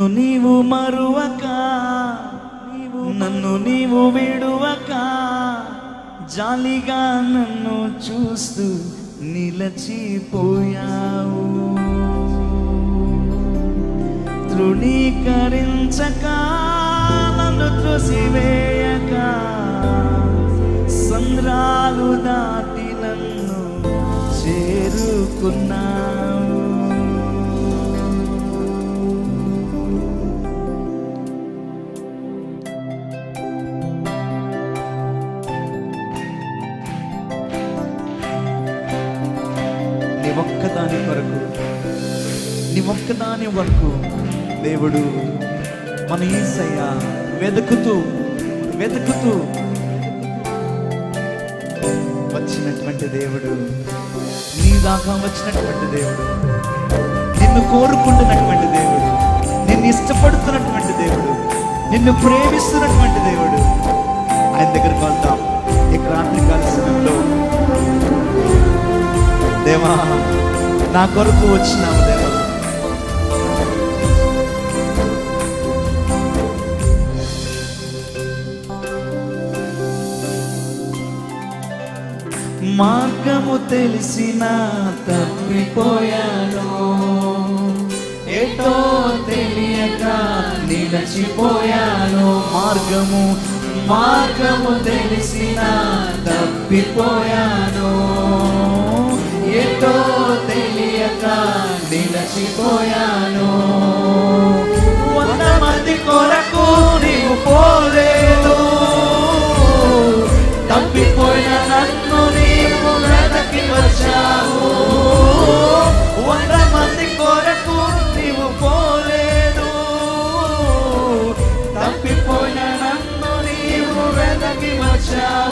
నీవు మరువక, నన్ను నీవు విడువక, జాలిగా నన్ను చూస్తూ నిలచిపోయావు. తృణీకరించక, నన్ను త్రోసివేయక, సంద్రాలు దాటి నన్ను చేరుకున్నావు. నీ ఒక్కదాని వరకు దేవుడు మన యేసయ్య వెతుకుతూ వచ్చినటువంటి దేవుడు, నీ దాకా వచ్చినటువంటి దేవుడు, నిన్ను కోరుకుంటున్నటువంటి దేవుడు, నిన్ను ఇష్టపడుతున్నటువంటి దేవుడు, నిన్ను ప్రేమిస్తున్నటువంటి దేవుడు. ఆయన దగ్గరికి వెళ్తాం ఇక రాత్రికాల సమయంలో. దేవా, నా కొరకు వచ్చినాము దేవా. మార్గము తెలిసిన తప్పిపోయాను, ఏటో తెలియక నిలచిపోయాను. మార్గము తెలిసిన తప్పిపోయాను, ఏటో తెలియక నిలచిపోయాను. 100 మంది కొరకు నీవు పోలేదు, తప్పిపోయిన నన్ను నీవు వెనక్కి వచ్చావు. 100 మంది కొరకు నీవు పోలేదు, తప్పిపోయిన నన్ను నీవు వెనక్కి వచ్చావు.